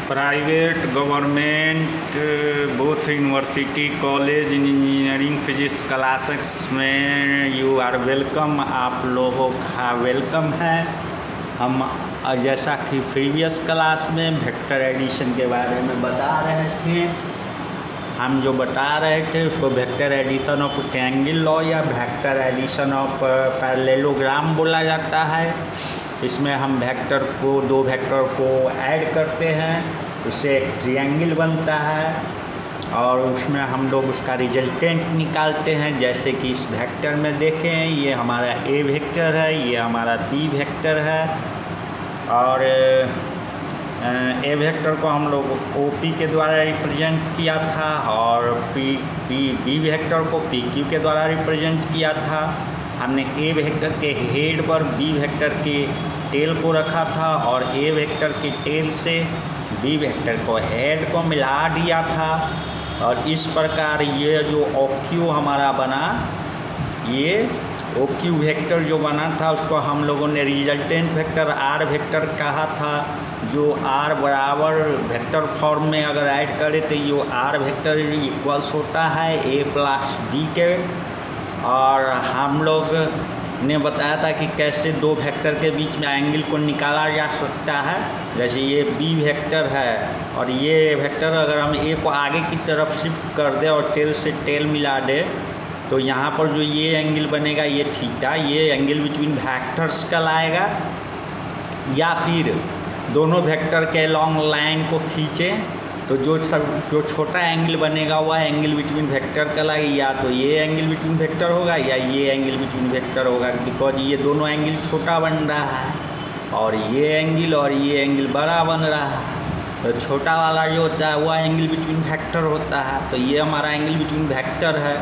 Private government both university college engineering physics classes में you are welcome. आप लोगों का वेलकम है। हम जैसा कि प्रीवियस क्लास में वेक्टर एडिशन के बारे में बता रहे थे, हम जो बता रहे थे उसको vector addition of triangle law या वेक्टर एडिशन ऑफ पैरेललोग्राम बोला जाता है। इसमें हम वेक्टर को दो वेक्टर को ऐड करते हैं, उससे एक ट्रायंगल बनता है और उसमें हम लोग उसका रिजल्टेंट निकालते हैं। जैसे कि इस वेक्टर में देखें, ये हमारा ए वेक्टर है, ये हमारा बी वेक्टर है और ए वेक्टर को हम लोग OP के द्वारा रिप्रेजेंट किया था और बी वेक्टर को PQ के द्वारा रिप्रेजेंट किया था। हमने ए वेक्टर के हेड पर बी वेक्टर के टेल को रखा था और ए वेक्टर के टेल से बी वेक्टर को हेड को मिला दिया था और इस प्रकार ये जो OQ हमारा बना, ये OQ वेक्टर जो बना था उसको हम लोगों ने रिजल्टेंट वेक्टर R वेक्टर कहा था। जो R बराबर वेक्टर फॉर्म में अगर ऐड करें तो ये R वेक्टर इक्वल्स होता है A प्लस B के। और हम लोग ने बताया था कि कैसे दो वेक्टर के बीच में एंगल को निकाला जा सकता है। जैसे ये B वेक्टर है और ये वेक्टर अगर हम A को आगे की तरफ शिफ्ट कर दें और टेल से टेल मिला दे तो यहाँ पर जो ये एंगल बनेगा ये थीटा, ये एंगल बिटवीन वेक्टर्स कहलाएगा। या फिर दोनों वेक्टर के लॉन्ग लाइन को खींचें तो जो छोटा एंगल बनेगा वह एंगल बिटवीन वेक्टर कहलाएगा। या तो ये एंगल बिटवीन वेक्टर होगा या ये एंगल बिटवीन वेक्टर होगा, बिकॉज ये दोनों एंगल छोटा बन रहा है और ये एंगल बड़ा बन रहा है। तो छोटा वाला जो होता है वह एंगल बिटवीन वेक्टर होता है। तो ये हमारा एंगल बिटवीन वेक्टर है।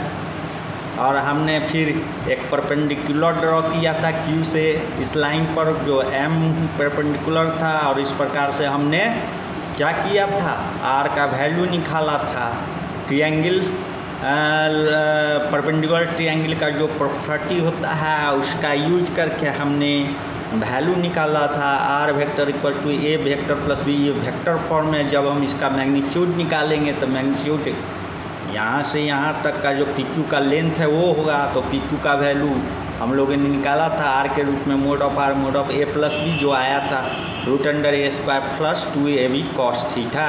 और हमने फिर एक परपेंडिकुलर ड्रॉ किया था Q से इस लाइन पर जो M परपेंडिकुलर था और इस प्रकार से हमने क्या किया था, R का वैल्यू निकाला था। ट्रायंगल परपेंडिकुलर ट्रायंगल का जो प्रॉपर्टी होता है उसका यूज करके हमने वैल्यू निकाला था। R vector equal to A vector plus B। ये वेक्टर फॉर्म में जब हम इसका मैग्नीट्यूड निकालेंगे तो मैग्नीट्यूड यहाँ से यहाँ तक का जो PQ का लेंथ है वो होगा। तो PQ का वैल्यू हम लोगों ने निकाला था R के रूप में mode of R mode of A plus B जो आया था √A² plus 2AB cos theta.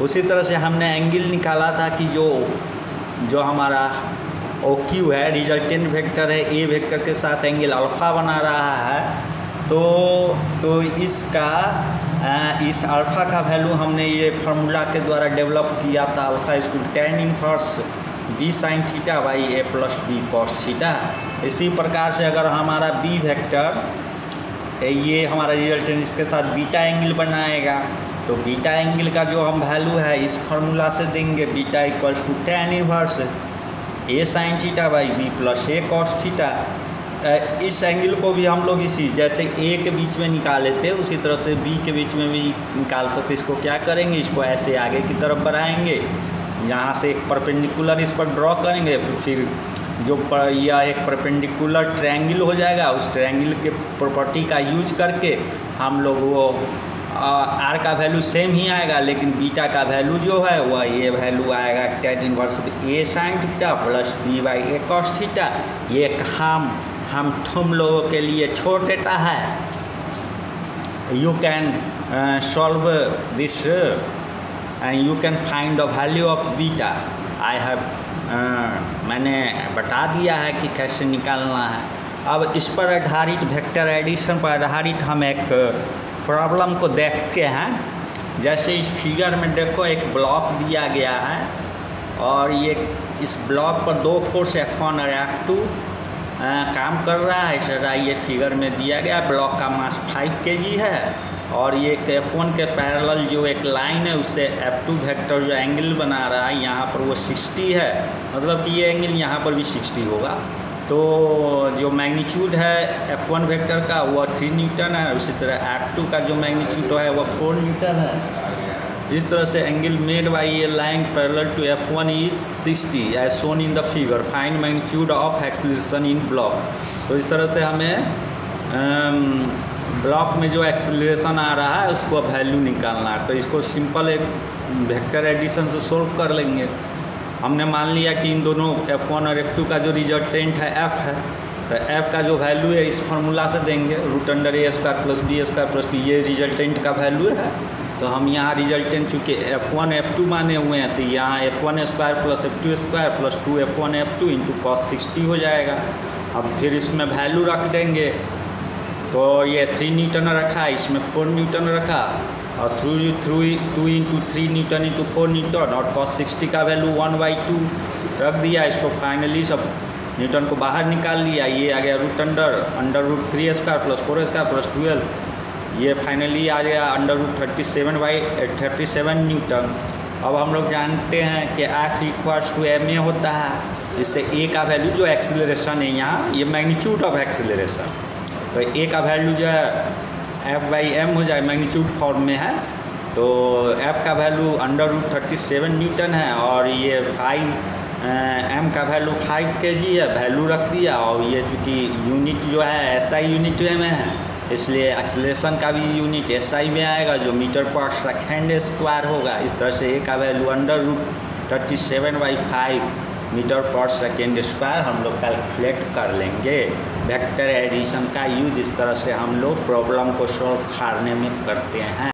उसी तरह से हमने एंगल निकाला था कि जो हमारा OQ है, रिजल्टेंट वेक्टर है, A वेक्टर के साथ एंगल अल्फा बना रहा है। तो इस अल्फ़ा का वैल्यू हमने ये फार्मूला के द्वारा डेवलप किया था। Alpha equal tan inverse B sin theta by A plus B cos theta. इसी प्रकार से अगर हमारा B वेक्टर ये हमारा रिजल्टेंट इसके साथ बीटा एंगल बनाएगा तो बीटा एंगल का जो हम वैल्यू है इस फार्मूला से देंगे, beta equal to tan inverse A sin theta by B plus A cos theta. इस एंगल को भी हम लोग इसी जैसे A के बीच में निकाले थे उसी तरह से B के बीच में भी निकाल सकते। इसको क्या करेंगे, इसको ऐसे आगे की तरफ बढ़ाएंगे, यहाँ से एक परपेंडिकुलर इस पर ड्रॉ करेंगे, फिर जो यह एक परपेंडिकुलर ट्रायंगल हो जाएगा। उस ट्रायंगल के प्रॉपर्टी का यूज करके हम लोग वो R का वैल्यू सेम ही आएगा, लेकिन बीटा का वैल्यू जो है वह ये वैल्यू आएगा tan inverse A sin theta plus B by A cos theta. ये काम हम तुम लोगों के लिए छोड़ देता है। You can solve this and you can find the value of beta. मैंने बता दिया है कि कैसे निकालना है। अब इस पर आधारित वेक्टर एडिशन पर आधारित हम एक प्रॉब्लम को देखते हैं। जैसे इस फिगर में देखो एक ब्लॉक दिया गया है और ये इस ब्लॉक पर दो फोर्स F1 और F2 काम कर रहा है। सरा ये फिगर में दिया गया ब्लॉक का मास 5 kg है और ये F1 के पैरेलल जो एक लाइन है उससे F2 वेक्टर जो एंगल बना रहा है यहाँ पर वो 60 है, मतलब कि ये एंगल यहाँ पर भी 60 होगा। तो जो मैग्नीट्यूड है F1 वेक्टर का वह 3 न्यूटन है, उसी तरह F2 का जो मैग्नीट्यूड है वह 4 न्यूटन है। इस तरह से angle made by a line parallel to F1 is 60 as shown in the figure. Find magnitude of acceleration in block. तो इस तरह से हमें ब्लॉक में जो एक्सेलरेशन आ रहा है उसको अब वैल्यू निकालना है। तो इसको सिंपल एक वेक्टर एडिशन से सोल्व कर लेंगे। हमने मान लिया कि इन दोनों F1 और F2 का जो रिजल्टेंट है F है, तो F का जो वैल्यू है इस फार्मूला से देंगे, √A² + B² + ये रिजल्टेंट का वैल्यू है। तो हम यहाँ रिजल्टेंट चूँकि F1 F2 माने हुए हैं, तो यहाँ F1² + F2² + 2F1 F2 × cos 60 हो जाएगा। अब फिर इसमें वैल्यू रख देंगे। तो ये 3 न्यूटन रखा, इसमें 4 न्यूटन रखा, और 2 × 3 न्यूटन × 4 न्यूटन, और cos 60 का वैल्यू 1/2 रख दिया। इसको फाइनली सब न्यूटन को बाहर निकाल लिया। ये आ गया √√3² + 4² + 12, ये फाइनली आ गया √37 न्यूटन। अब हम लोग जानते हैं कि F = ma होता है। इससे a का वैल्यू जो एक्सीलरेशन है यहाँ, ये मैग्नीट्यूड ऑफ एक्सीलरेशन, तो a का वैल्यू जो है F/m हो जाए, मैग्नीट्यूड फॉर्म में है। तो F का वैल्यू √37 न्यूटन है, और ये m का वैल्यू 5 kg है, वैल्यू रख दिया। और ये चूँकि यूनिट जो है SI यूनिट में है, इसलिए एक्सेलरेशन का भी यूनिट SI में आएगा, जो मीटर/सेकंड² होगा। इस तरह से a का वैल्यू √37/5 मीटर/सेकंड² हम लोग कैलकुलेट कर लेंगे। वेक्टर एडिशन का यूज इस तरह से हम लोग प्रॉब्लम को सॉल्व करने में करते हैं।